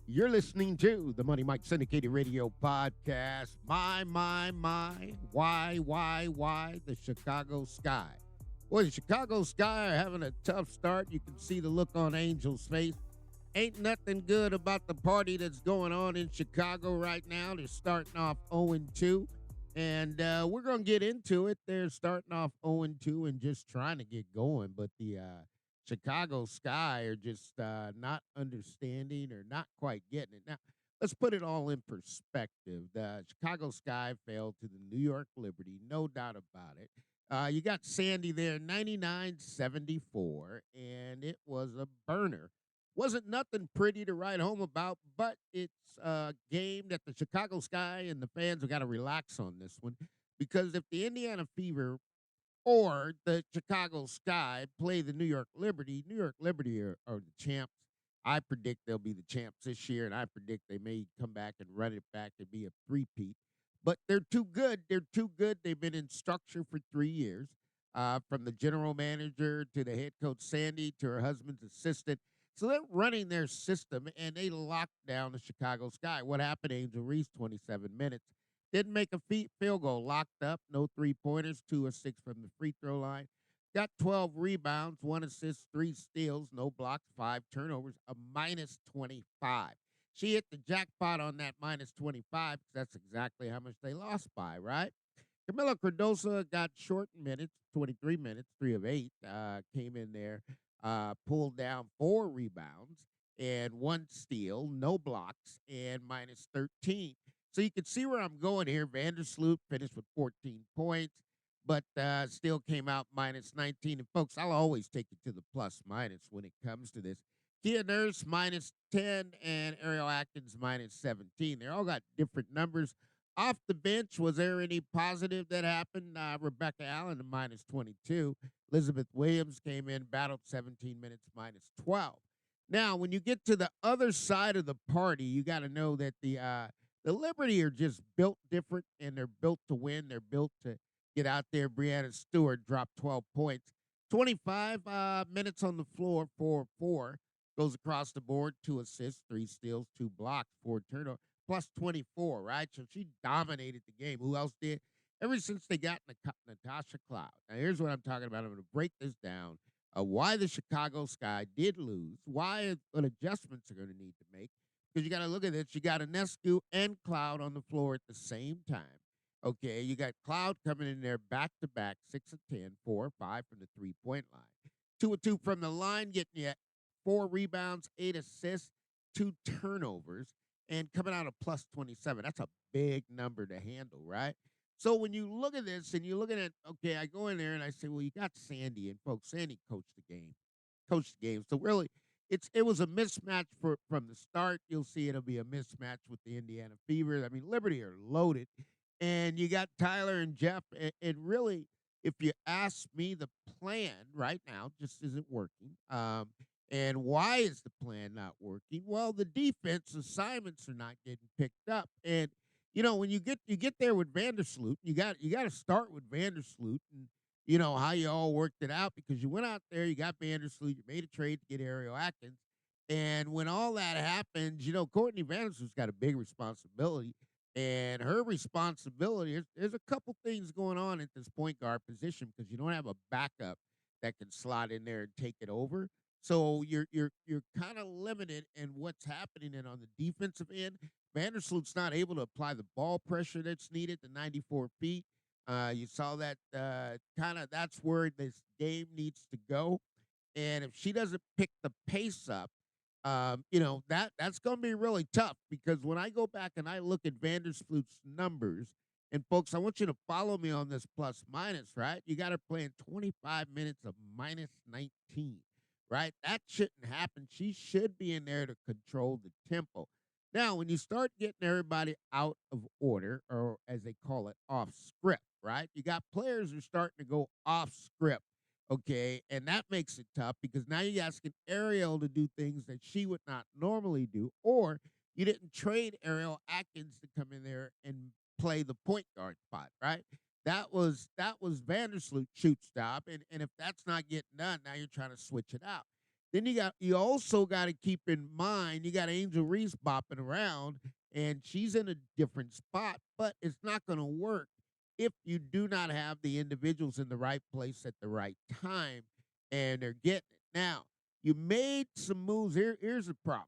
You're listening to the Money Mike Syndicated Radio Podcast. Why, the Chicago Sky. Boy, the Chicago Sky are having a tough start. You can see the look on Angel's face. Ain't nothing good about the party that's going on in Chicago right now. They're starting off 0-2, and we're going to get into it. They're starting off 0-2 and just trying to get going, but the Chicago Sky are just not understanding or not quite getting it. Now, let's put it all in perspective. The Chicago Sky fell to the New York Liberty, no doubt about it. You got Sandy there, 99-74, and it was a burner. Wasn't nothing pretty to write home about, but it's a game that the Chicago Sky and the fans have got to relax on this one because if the Indiana Fever or the Chicago Sky play the New York Liberty are the champs. I predict they'll be the champs this year, and I predict they may come back and run it back and be a three-peat. But they're too good. They're too good. They've been in structure for 3 years, from the general manager to the head coach Sandy to her husband's assistant. So they're running their system, and they locked down the Chicago Sky. What happened, Angel Reese? 27 minutes. Didn't make a field goal. Locked up. No three-pointers. 2 or 6 from the free throw line. Got 12 rebounds, 1 assist, 3 steals, no blocks, 5 turnovers, a minus 25. She hit the jackpot on that minus 25 because that's exactly how much they lost by, right? Camila Cardosa got short minutes, 23 minutes, 3 of 8. Came in there, pulled down 4 rebounds and 1 steal, no blocks, and minus 13. So you can see where I'm going here. Vandersloot finished with 14 points, but still came out minus 19. And folks, I'll always take you to the plus minus when it comes to this. Kia Nurse minus 10 and Ariel Atkins minus 17. They all got different numbers. Off the bench, was there any positive that happened? Rebecca Allen, minus 22. Elizabeth Williams came in, battled 17 minutes, minus 12. Now, when you get to the other side of the party, you got to know that the Liberty are just built different, and they're built to win. They're built to get out there. Brianna Stewart dropped 12 points. 25 minutes on the floor, 4-4. Goes across the board, 2 assists, 3 steals, 2 blocks, 4 turnovers plus 24, right? So she dominated the game. Who else did? Ever since they got Natasha Cloud. Now, here's what I'm talking about. I'm going to break this down. Why the Chicago Sky did lose, what adjustments are going to need to make. Because you got to look at this. You got Ionescu and Cloud on the floor at the same time. Okay, you got Cloud coming in there back to back, 6 of 10, 4 or 5 from the 3-point line. 2 of 2 from the line, getting you 4 rebounds, 8 assists, 2 turnovers and coming out of plus 27. That's a big number to handle, right? So when you look at this and you're looking at, okay, I go in there and I say, well, you got Sandy, and folks, Sandy coached the game. So really, it was a mismatch from the start. You'll see it'll be a mismatch with the Indiana Fever. I mean, Liberty are loaded, and you got Tyler and Jeff, and really, if you ask me, the plan right now just isn't working. And why is the plan not working? Well, the defense assignments are not getting picked up. And when you get there with Vandersloot, you got to start with Vandersloot and how you all worked it out because you went out there, you got Vandersloot, you made a trade to get Ariel Atkins. And when all that happens, Courtney Vandersloot's got a big responsibility. And her responsibility there's a couple things going on at this point guard position because you don't have a backup that can slide in there and take it over. So you're kind of limited in what's happening. And on the defensive end, Vandersloot's not able to apply the ball pressure that's needed to 94 feet. You saw that that's where this game needs to go. And if she doesn't pick the pace up, that's going to be really tough because when I go back and I look at Vandersloot's numbers, and folks, I want you to follow me on this plus minus, right? You got her playing 25 minutes of minus 19, right? That shouldn't happen. She should be in there to control the tempo. Now, when you start getting everybody out of order, or as they call it, off script, right? You got players who are starting to go off script. Okay, and that makes it tough because now you're asking Ariel to do things that she would not normally do, or you didn't trade Ariel Atkins to come in there and play the point guard spot, right? That was Vandersloot shoot stop, and if that's not getting done, now you're trying to switch it out. Then you also got to keep in mind you got Angel Reese bopping around, and she's in a different spot, but it's not going to work if you do not have the individuals in the right place at the right time, and they're getting it. Now, you made some moves. Here's the problem.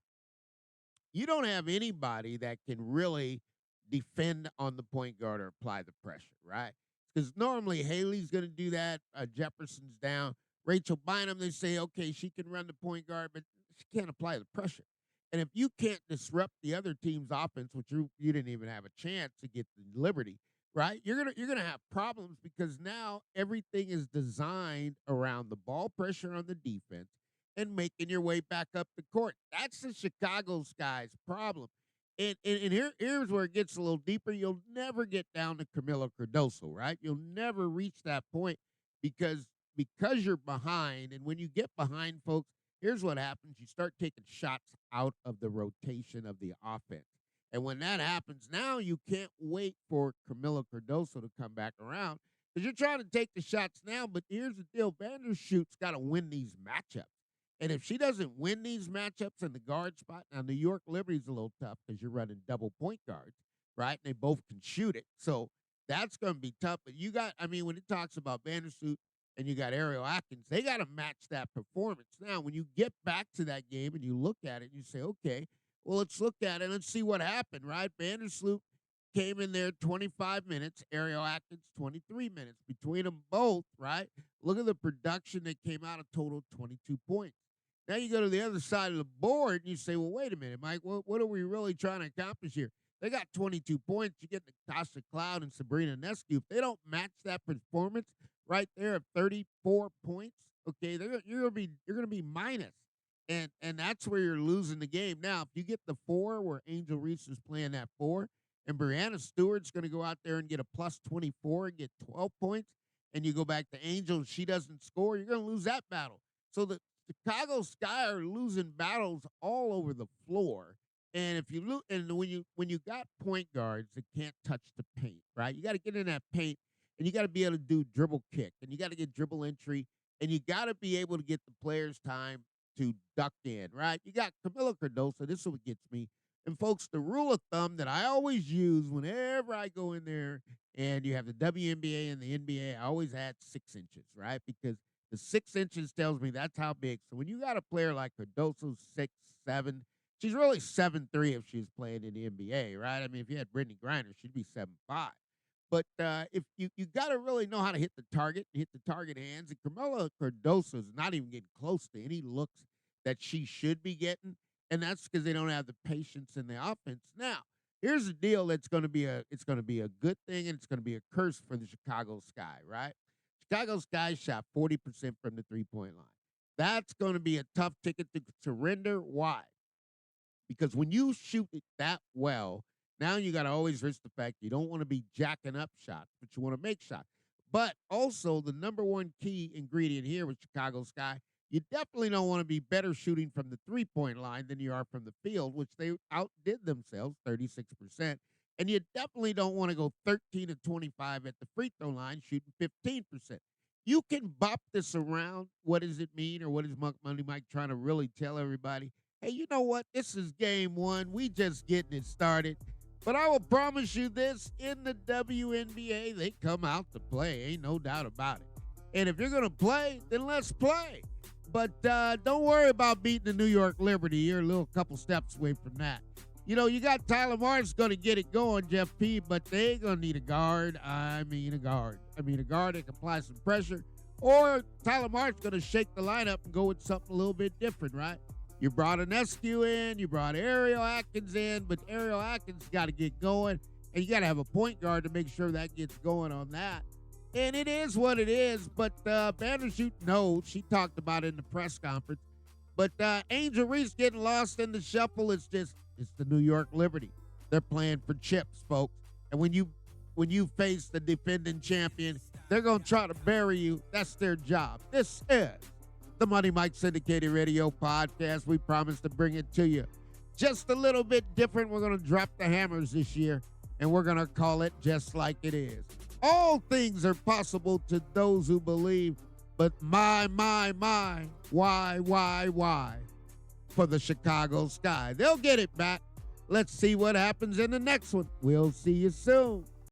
You don't have anybody that can really defend on the point guard or apply the pressure, right? Because normally Haley's going to do that. Jefferson's down. Rachel Bynum, they say, okay, she can run the point guard, but she can't apply the pressure. And if you can't disrupt the other team's offense, which you didn't even have a chance to get the liberty, right? You're gonna have problems because now everything is designed around the ball pressure on the defense and making your way back up the court. That's the Chicago Sky's problem. And here's where it gets a little deeper. You'll never get down to Camila Cardoso, right? You'll never reach that point because you're behind. And when you get behind, folks, here's what happens. You start taking shots out of the rotation of the offense. And when that happens, now you can't wait for Camila Cardoso to come back around because you're trying to take the shots now. But here's the deal. Vandershoot's got to win these matchups. And if she doesn't win these matchups in the guard spot, now New York Liberty's a little tough because you're running double point guards, right? And they both can shoot it. So that's going to be tough. But when it talks about Vandershoot and you got Ariel Atkins, they got to match that performance. Now, when you get back to that game and you look at it and you say, okay, well, let's look at it. Let's see what happened, right? Vandersloot came in there 25 minutes, Ariel Atkins 23 minutes. Between them both, right? Look at the production that came out, a total of 22 points. Now you go to the other side of the board and you say, well, wait a minute, Mike, what are we really trying to accomplish here? They got 22 points. You get Natasha Cloud and Sabrina Nescu. If they don't match that performance right there of 34 points, okay, you're gonna be minus. And that's where you're losing the game. Now, if you get the 4 where Angel Reese is playing that 4, and Brianna Stewart's gonna go out there and get a plus 24 and get 12 points, and you go back to Angel and she doesn't score, you're gonna lose that battle. So the Chicago Sky are losing battles all over the floor. And if you look, and when you got point guards that can't touch the paint, right? You got to get in that paint, and you got to be able to do dribble kick, and you got to get dribble entry, and you got to be able to get the players time to duck in, right? You got Camila Cardoso. This is what gets me. And folks, the rule of thumb that I always use whenever I go in there, and you have the WNBA and the NBA, I always add 6 inches, right? Because the 6 inches tells me that's how big. So when you got a player like Cardoso, 6'7", she's really 7'3" if she was playing in the NBA, right? I mean, if you had Brittany Griner, she'd be 7'5". But if you got to really know how to hit the target hands. And Camila Cardoso is not even getting close to any looks that she should be getting, and that's because they don't have the patience in the offense. Now, here's the deal: it's going to be a good thing, and it's going to be a curse for the Chicago Sky, right? Chicago Sky shot 40% from the three-point line. That's going to be a tough ticket to surrender. Why? Because when you shoot it that well, now you got to always risk the fact you don't want to be jacking up shots, but you want to make shots. But also, the number one key ingredient here with Chicago Sky, you definitely don't want to be better shooting from the three-point line than you are from the field, which they outdid themselves, 36%. And you definitely don't want to go 13 of 25 at the free throw line, shooting 15%. You can bop this around. What does it mean, or what is Money Mike trying to really tell everybody? Hey, you know what? This is game one. We just getting it started. But I will promise you this, in the WNBA, they come out to play. Ain't no doubt about it. And if you're going to play, then let's play. But don't worry about beating the New York Liberty. You're a little couple steps away from that. You know, you got Tyler Marsh going to get it going, Jeff P., but they going to need a guard. A guard that can apply some pressure. Or Tyler Marsh going to shake the lineup and go with something a little bit different, right? You brought Nescu in, you brought Ariel Atkins in, but Ariel Atkins got to get going, and you got to have a point guard to make sure that gets going on that. And it is what it is, but Vandershoot knows. She talked about it in the press conference. But Angel Reese getting lost in the shuffle, it's the New York Liberty. They're playing for chips, folks. And when you face the defending champion, they're going to try to bury you. That's their job. This is the Money Mike Syndicated Radio Podcast. We promise to bring it to you just a little bit different. We're going to drop the hammers this year, and we're going to call it just like it is. All things are possible to those who believe. But my, why for the Chicago Sky? They'll get it back. Let's see what happens in the next one. We'll see you soon.